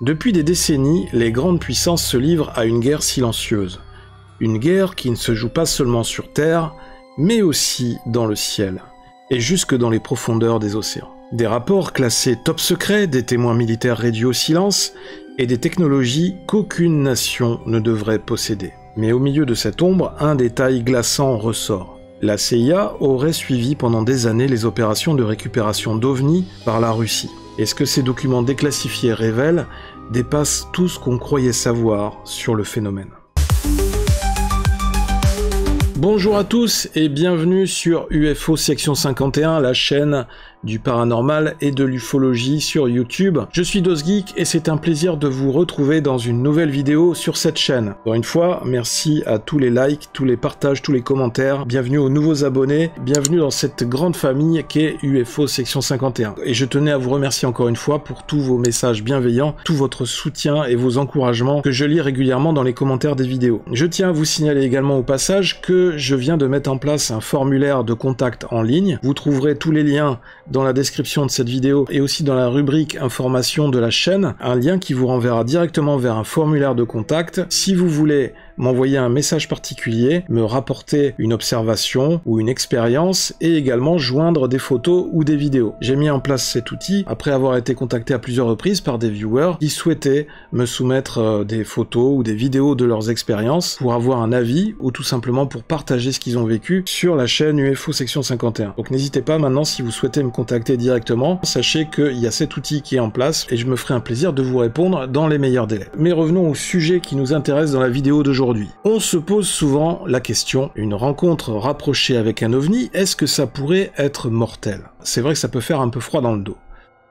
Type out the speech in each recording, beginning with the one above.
Depuis des décennies, les grandes puissances se livrent à une guerre silencieuse. Une guerre qui ne se joue pas seulement sur Terre, mais aussi dans le ciel, et jusque dans les profondeurs des océans. Des rapports classés top secret, des témoins militaires réduits au silence, et des technologies qu'aucune nation ne devrait posséder. Mais au milieu de cette ombre, un détail glaçant ressort. La CIA aurait suivi pendant des années les opérations de récupération d'OVNI par la Russie. Et ce que ces documents déclassifiés révèlent dépasse tout ce qu'on croyait savoir sur le phénomène. Bonjour à tous et bienvenue sur UFO Section 51, la chaîne du paranormal et de l'ufologie sur YouTube. Je suis DosGeek et c'est un plaisir de vous retrouver dans une nouvelle vidéo sur cette chaîne. Encore une fois, merci à tous les likes, tous les partages, tous les commentaires. Bienvenue aux nouveaux abonnés, bienvenue dans cette grande famille qu'est UFO Section 51. Et je tenais à vous remercier encore une fois pour tous vos messages bienveillants, tout votre soutien et vos encouragements que je lis régulièrement dans les commentaires des vidéos. Je tiens à vous signaler également au passage que je viens de mettre en place un formulaire de contact en ligne. Vous trouverez tous les liens dans la description de cette vidéo et aussi dans la rubrique information de la chaîne, un lien qui vous renverra directement vers un formulaire de contact. Si vous voulez m'envoyer un message particulier, me rapporter une observation ou une expérience et également joindre des photos ou des vidéos. J'ai mis en place cet outil après avoir été contacté à plusieurs reprises par des viewers qui souhaitaient me soumettre des photos ou des vidéos de leurs expériences pour avoir un avis ou tout simplement pour partager ce qu'ils ont vécu sur la chaîne UFO Section 51. Donc n'hésitez pas maintenant si vous souhaitez me contacter directement, sachez qu'il y a cet outil qui est en place et je me ferai un plaisir de vous répondre dans les meilleurs délais. Mais revenons au sujet qui nous intéresse dans la vidéo d'aujourd'hui. On se pose souvent la question, une rencontre rapprochée avec un OVNI, est-ce que ça pourrait être mortel? C'est vrai que ça peut faire un peu froid dans le dos.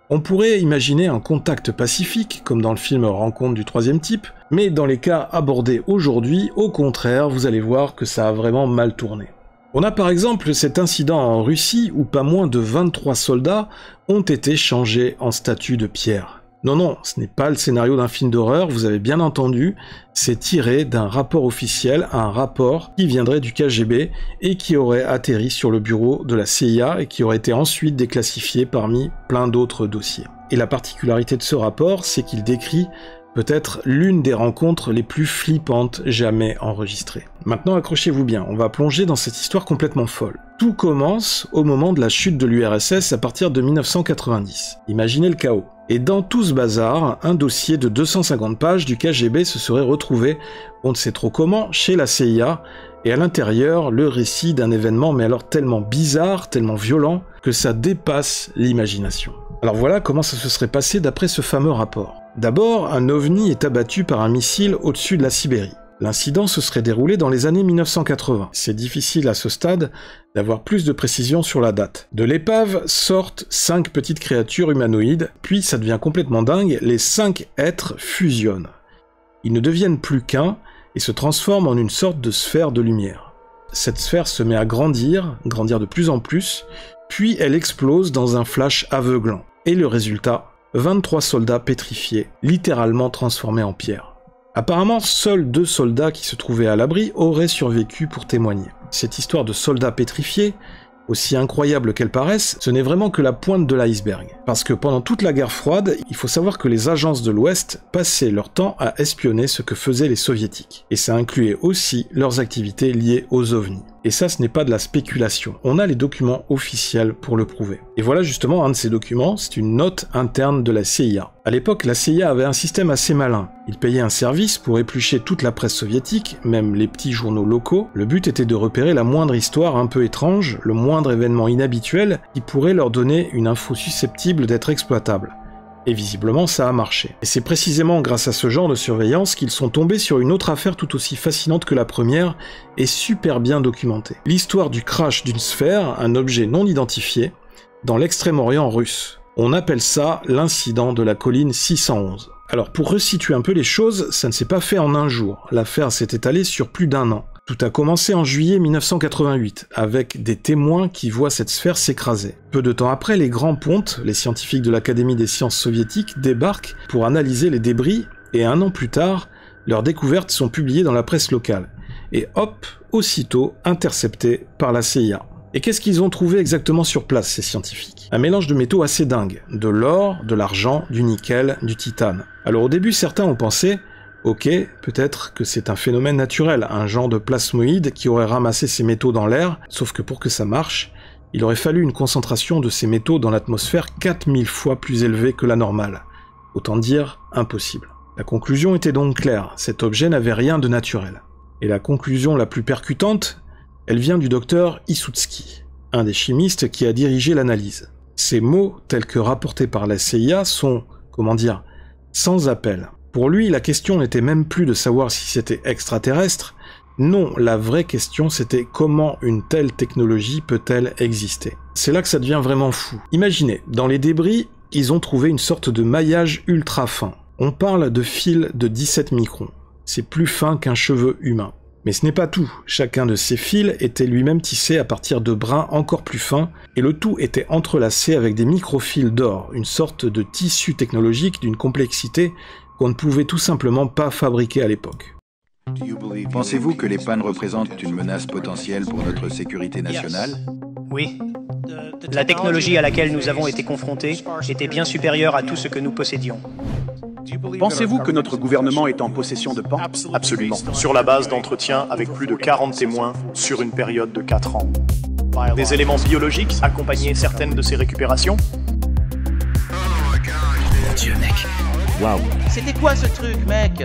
On pourrait imaginer un contact pacifique, comme dans le film Rencontre du troisième type, mais dans les cas abordés aujourd'hui, au contraire, vous allez voir que ça a vraiment mal tourné. On a par exemple cet incident en Russie où pas moins de 23 soldats ont été changés en statues de pierre. Non, ce n'est pas le scénario d'un film d'horreur, vous avez bien entendu, c'est tiré d'un rapport officiel, un rapport qui viendrait du KGB et qui aurait atterri sur le bureau de la CIA et qui aurait été ensuite déclassifié parmi plein d'autres dossiers. Et la particularité de ce rapport, c'est qu'il décrit peut-être l'une des rencontres les plus flippantes jamais enregistrées. Maintenant, accrochez-vous bien, on va plonger dans cette histoire complètement folle. Tout commence au moment de la chute de l'URSS à partir de 1990. Imaginez le chaos. Et dans tout ce bazar, un dossier de 250 pages du KGB se serait retrouvé, on ne sait trop comment, chez la CIA, et à l'intérieur, le récit d'un événement, mais alors tellement bizarre, tellement violent, que ça dépasse l'imagination. Alors voilà comment ça se serait passé d'après ce fameux rapport. D'abord, un OVNI est abattu par un missile au-dessus de la Sibérie. L'incident se serait déroulé dans les années 1980. C'est difficile à ce stade d'avoir plus de précision sur la date. De l'épave sortent 5 petites créatures humanoïdes, puis ça devient complètement dingue, les 5 êtres fusionnent. Ils ne deviennent plus qu'un et se transforment en une sorte de sphère de lumière. Cette sphère se met à grandir de plus en plus, puis elle explose dans un flash aveuglant. Et le résultat, 23 soldats pétrifiés, littéralement transformés en pierre. Apparemment, seuls 2 soldats qui se trouvaient à l'abri auraient survécu pour témoigner. Cette histoire de soldats pétrifiés, aussi incroyable qu'elle paraisse, ce n'est vraiment que la pointe de l'iceberg. Parce que pendant toute la guerre froide, il faut savoir que les agences de l'Ouest passaient leur temps à espionner ce que faisaient les soviétiques. Et ça incluait aussi leurs activités liées aux ovnis. Et ça, ce n'est pas de la spéculation. On a les documents officiels pour le prouver. Et voilà justement un de ces documents, c'est une note interne de la CIA. À l'époque, la CIA avait un système assez malin. Ils payaient un service pour éplucher toute la presse soviétique, même les petits journaux locaux. Le but était de repérer la moindre histoire un peu étrange, le moindre événement inhabituel qui pourrait leur donner une info susceptible d'être exploitable. Et visiblement, ça a marché. Et c'est précisément grâce à ce genre de surveillance qu'ils sont tombés sur une autre affaire tout aussi fascinante que la première et super bien documentée. L'histoire du crash d'une sphère, un objet non identifié, dans l'extrême-orient russe. On appelle ça l'incident de la colline 611. Alors pour resituer un peu les choses, ça ne s'est pas fait en un jour. L'affaire s'est étalée sur plus d'1 an. Tout a commencé en juillet 1988, avec des témoins qui voient cette sphère s'écraser. Peu de temps après, les grands pontes, les scientifiques de l'Académie des sciences soviétiques, débarquent pour analyser les débris, et 1 an plus tard, leurs découvertes sont publiées dans la presse locale. Et hop, aussitôt interceptées par la CIA. Et qu'est-ce qu'ils ont trouvé exactement sur place, ces scientifiques? Un mélange de métaux assez dingue. De l'or, de l'argent, du nickel, du titane. Alors au début, certains ont pensé, ok, peut-être que c'est un phénomène naturel, un genre de plasmoïde qui aurait ramassé ces métaux dans l'air, sauf que pour que ça marche, il aurait fallu une concentration de ces métaux dans l'atmosphère 4000 fois plus élevée que la normale. Autant dire, impossible. La conclusion était donc claire, cet objet n'avait rien de naturel. Et la conclusion la plus percutante, elle vient du docteur Issoudski, un des chimistes qui a dirigé l'analyse. Ces mots, tels que rapportés par la CIA, sont, comment dire, sans appel. Pour lui, la question n'était même plus de savoir si c'était extraterrestre. Non, la vraie question c'était comment une telle technologie peut-elle exister. C'est là que ça devient vraiment fou. Imaginez, dans les débris, ils ont trouvé une sorte de maillage ultra fin. On parle de fils de 17 microns. C'est plus fin qu'un cheveu humain. Mais ce n'est pas tout. Chacun de ces fils était lui-même tissé à partir de brins encore plus fins, et le tout était entrelacé avec des microfils d'or, une sorte de tissu technologique d'une complexité qu'on ne pouvait tout simplement pas fabriquer à l'époque. Pensez-vous que les pannes représentent une menace potentielle pour notre sécurité nationale? Oui. La technologie à laquelle nous avons été confrontés était bien supérieure à tout ce que nous possédions. Pensez-vous que notre gouvernement est en possession de pannes? Absolument. Sur la base d'entretiens avec plus de 40 témoins sur une période de 4 ans. Des éléments biologiques accompagnaient certaines de ces récupérations. Mon Dieu, mec. Waouh. C'était quoi ce truc, mec?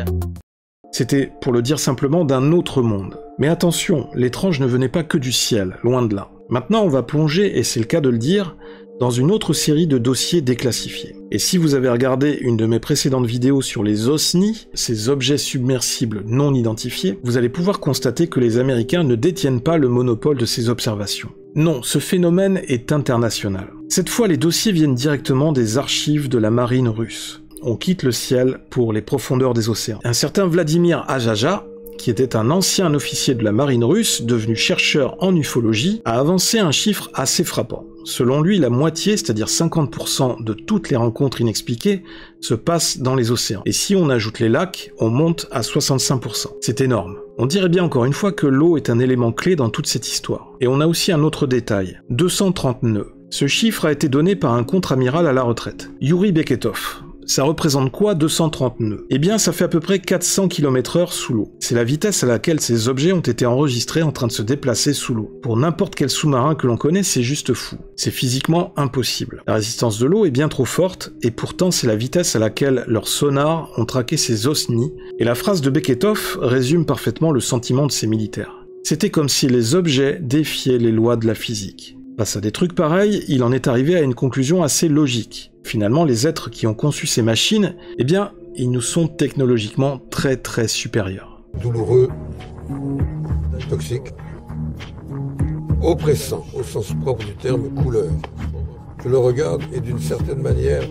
C'était, pour le dire simplement, d'un autre monde. Mais attention, l'étrange ne venait pas que du ciel, loin de là. Maintenant, on va plonger, et c'est le cas de le dire, dans une autre série de dossiers déclassifiés. Et si vous avez regardé une de mes précédentes vidéos sur les OSNI, ces objets submersibles non identifiés, vous allez pouvoir constater que les Américains ne détiennent pas le monopole de ces observations. Non, ce phénomène est international. Cette fois, les dossiers viennent directement des archives de la marine russe. On quitte le ciel pour les profondeurs des océans. Un certain Vladimir Ajaja, qui était un ancien officier de la marine russe, devenu chercheur en ufologie, a avancé un chiffre assez frappant. Selon lui, la moitié, c'est-à-dire 50% de toutes les rencontres inexpliquées, se passent dans les océans. Et si on ajoute les lacs, on monte à 65%. C'est énorme. On dirait bien encore une fois que l'eau est un élément clé dans toute cette histoire. Et on a aussi un autre détail, 230 nœuds. Ce chiffre a été donné par un contre-amiral à la retraite, Yuri Beketov. Ça représente quoi 230 nœuds? Eh bien, ça fait à peu près 400 km/h sous l'eau. C'est la vitesse à laquelle ces objets ont été enregistrés en train de se déplacer sous l'eau. Pour n'importe quel sous-marin que l'on connaît, c'est juste fou. C'est physiquement impossible. La résistance de l'eau est bien trop forte, et pourtant c'est la vitesse à laquelle leurs sonars ont traqué ces OSNI, et la phrase de Beketov résume parfaitement le sentiment de ces militaires. C'était comme si les objets défiaient les lois de la physique. Face à des trucs pareils, il en est arrivé à une conclusion assez logique. Finalement, les êtres qui ont conçu ces machines, eh bien, ils nous sont technologiquement très très supérieurs. Douloureux, toxique, oppressant au sens propre du terme couleur. Je le regarde et d'une certaine manière,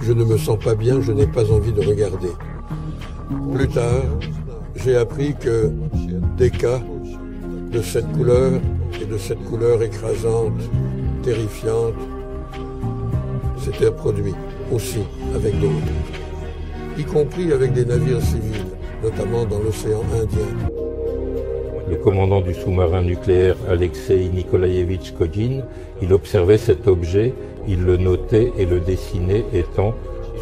je ne me sens pas bien, je n'ai pas envie de regarder. Plus tard, j'ai appris que des cas de cette couleur et de cette couleur écrasante, terrifiante, s'étaient produits aussi avec d'autres, y compris avec des navires civils, notamment dans l'océan Indien. Le commandant du sous-marin nucléaire Alexei Nikolaïevitch Kodin, il observait cet objet, il le notait et le dessinait étant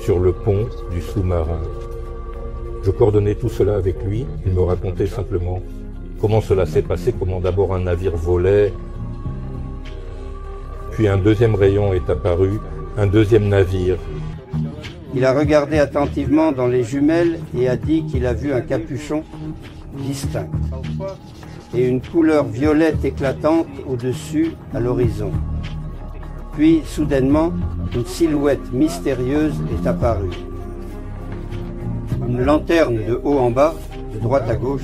sur le pont du sous-marin. Je coordonnais tout cela avec lui, il me racontait simplement comment cela s'est passé, comment d'abord un navire volait, puis un deuxième rayon est apparu, un deuxième navire. Il a regardé attentivement dans les jumelles et a dit qu'il a vu un capuchon distinct et une couleur violette éclatante au-dessus à l'horizon. Puis, soudainement, une silhouette mystérieuse est apparue. Une lanterne de haut en bas, de droite à gauche,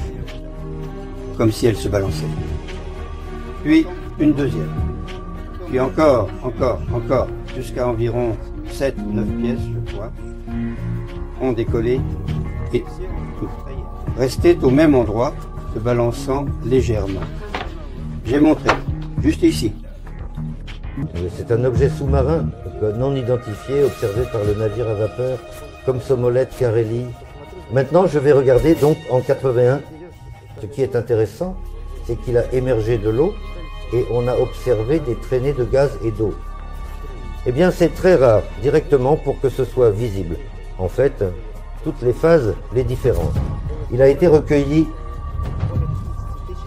comme si elle se balançait. Puis, une deuxième. Puis encore, jusqu'à environ 7-9 pièces, je crois, ont décollé et restaient au même endroit, se balançant légèrement. J'ai montré, juste ici. C'est un objet sous-marin non identifié, observé par le navire à vapeur Komsomolets Kareli. Maintenant, je vais regarder donc en 81. Ce qui est intéressant, c'est qu'il a émergé de l'eau et on a observé des traînées de gaz et d'eau. Eh bien, c'est très rare, directement, pour que ce soit visible. En fait, toutes les phases, les différences. Il a été recueilli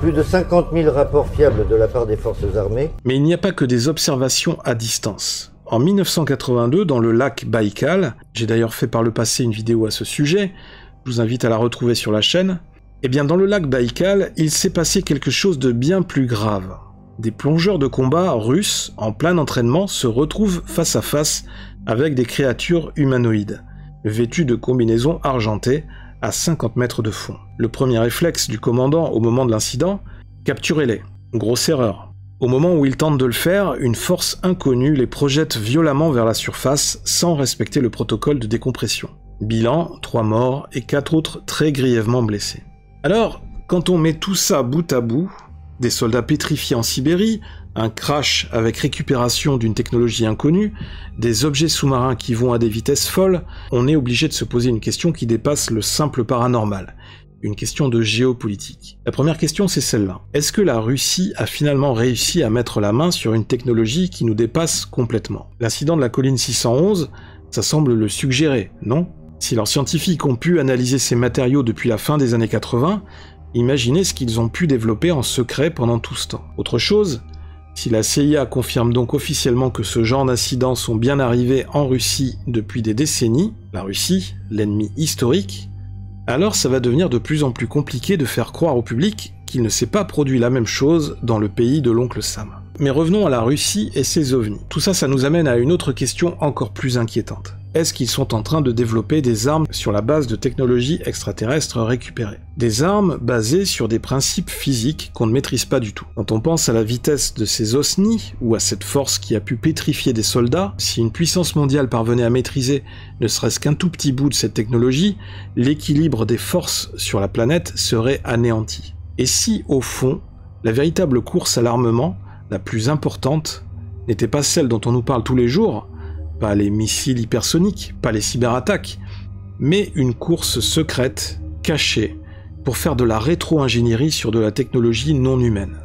plus de 50 000 rapports fiables de la part des forces armées. Mais il n'y a pas que des observations à distance. En 1982, dans le lac Baïkal, j'ai d'ailleurs fait par le passé une vidéo à ce sujet, je vous invite à la retrouver sur la chaîne, eh bien dans le lac Baïkal, il s'est passé quelque chose de bien plus grave. Des plongeurs de combat russes, en plein entraînement, se retrouvent face à face avec des créatures humanoïdes, vêtues de combinaisons argentées, à 50 mètres de fond. Le premier réflexe du commandant au moment de l'incident, capturez-les. Grosse erreur. Au moment où il tente de le faire, une force inconnue les projette violemment vers la surface sans respecter le protocole de décompression. Bilan, 3 morts et 4 autres très grièvement blessés. Alors, quand on met tout ça bout à bout, des soldats pétrifiés en Sibérie, un crash avec récupération d'une technologie inconnue, des objets sous-marins qui vont à des vitesses folles, on est obligé de se poser une question qui dépasse le simple paranormal. Une question de géopolitique. La première question, c'est celle-là. Est-ce que la Russie a finalement réussi à mettre la main sur une technologie qui nous dépasse complètement? L'incident de la colline 611, ça semble le suggérer, non? Si leurs scientifiques ont pu analyser ces matériaux depuis la fin des années 80, imaginez ce qu'ils ont pu développer en secret pendant tout ce temps. Autre chose, si la CIA confirme donc officiellement que ce genre d'incidents sont bien arrivés en Russie depuis des décennies, la Russie, l'ennemi historique, alors ça va devenir de plus en plus compliqué de faire croire au public qu'il ne s'est pas produit la même chose dans le pays de l'oncle Sam. Mais revenons à la Russie et ses ovnis. Tout ça, ça nous amène à une autre question encore plus inquiétante. Est-ce qu'ils sont en train de développer des armes sur la base de technologies extraterrestres récupérées? Des armes basées sur des principes physiques qu'on ne maîtrise pas du tout. Quand on pense à la vitesse de ces OSNI, ou à cette force qui a pu pétrifier des soldats, si une puissance mondiale parvenait à maîtriser ne serait-ce qu'un tout petit bout de cette technologie, l'équilibre des forces sur la planète serait anéanti. Et si, au fond, la véritable course à l'armement, la plus importante, n'était pas celle dont on nous parle tous les jours, pas les missiles hypersoniques, pas les cyberattaques, mais une course secrète, cachée, pour faire de la rétro-ingénierie sur de la technologie non humaine.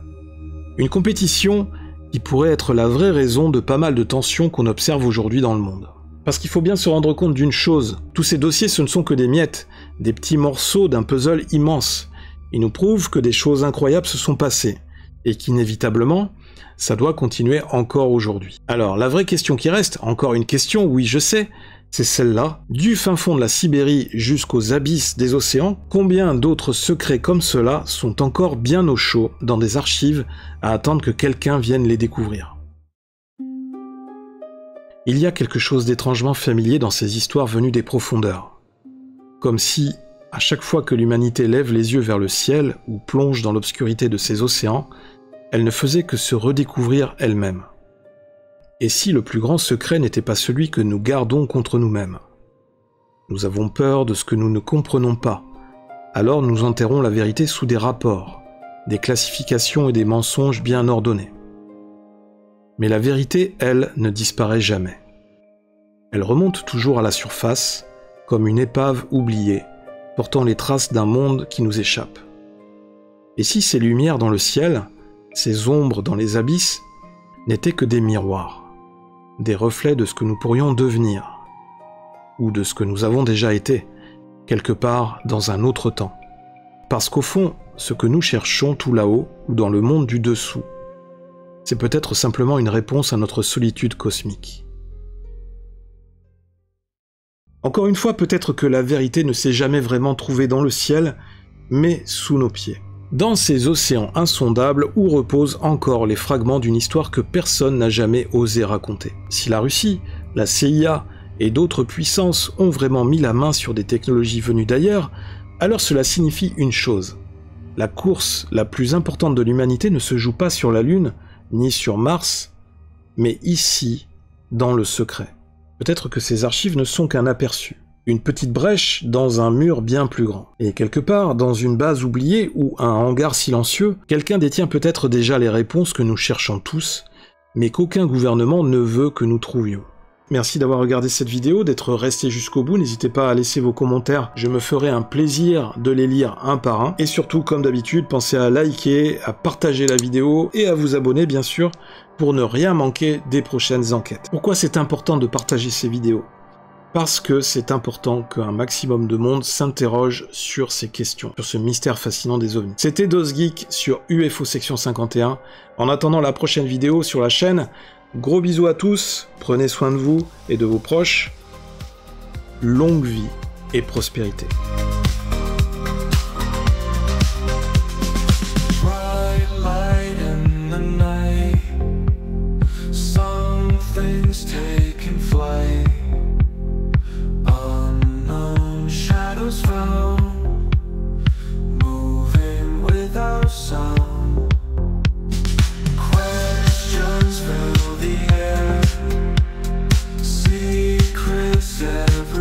Une compétition qui pourrait être la vraie raison de pas mal de tensions qu'on observe aujourd'hui dans le monde. Parce qu'il faut bien se rendre compte d'une chose, tous ces dossiers ce ne sont que des miettes, des petits morceaux d'un puzzle immense. Ils nous prouvent que des choses incroyables se sont passées, et qu'inévitablement, ça doit continuer encore aujourd'hui. Alors, la vraie question qui reste, encore une question, oui je sais, c'est celle-là. Du fin fond de la Sibérie jusqu'aux abysses des océans, combien d'autres secrets comme cela sont encore bien au chaud dans des archives à attendre que quelqu'un vienne les découvrir? Il y a quelque chose d'étrangement familier dans ces histoires venues des profondeurs. Comme si, à chaque fois que l'humanité lève les yeux vers le ciel ou plonge dans l'obscurité de ces océans, elle ne faisait que se redécouvrir elle-même. Et si le plus grand secret n'était pas celui que nous gardons contre nous-mêmes? Nous avons peur de ce que nous ne comprenons pas, alors nous enterrons la vérité sous des rapports, des classifications et des mensonges bien ordonnés. Mais la vérité, elle, ne disparaît jamais. Elle remonte toujours à la surface, comme une épave oubliée, portant les traces d'un monde qui nous échappe. Et si ces lumières dans le ciel, ces ombres dans les abysses, n'étaient que des miroirs, des reflets de ce que nous pourrions devenir, ou de ce que nous avons déjà été, quelque part dans un autre temps. Parce qu'au fond, ce que nous cherchons tout là-haut, ou dans le monde du dessous, c'est peut-être simplement une réponse à notre solitude cosmique. Encore une fois, peut-être que la vérité ne s'est jamais vraiment trouvée dans le ciel, mais sous nos pieds. Dans ces océans insondables où reposent encore les fragments d'une histoire que personne n'a jamais osé raconter. Si la Russie, la CIA et d'autres puissances ont vraiment mis la main sur des technologies venues d'ailleurs, alors cela signifie une chose. La course la plus importante de l'humanité ne se joue pas sur la Lune, ni sur Mars, mais ici, dans le secret. Peut-être que ces archives ne sont qu'un aperçu. Une petite brèche dans un mur bien plus grand. Et quelque part, dans une base oubliée ou un hangar silencieux, quelqu'un détient peut-être déjà les réponses que nous cherchons tous, mais qu'aucun gouvernement ne veut que nous trouvions. Merci d'avoir regardé cette vidéo, d'être resté jusqu'au bout. N'hésitez pas à laisser vos commentaires, je me ferai un plaisir de les lire un par un. Et surtout, comme d'habitude, pensez à liker, à partager la vidéo et à vous abonner bien sûr pour ne rien manquer des prochaines enquêtes. Pourquoi c'est important de partager ces vidéos? Parce que c'est important qu'un maximum de monde s'interroge sur ces questions, sur ce mystère fascinant des ovnis. C'était DosGeek sur UFO Section 51. En attendant la prochaine vidéo sur la chaîne, gros bisous à tous, prenez soin de vous et de vos proches. Longue vie et prospérité. Questions fill the air, secrets everywhere.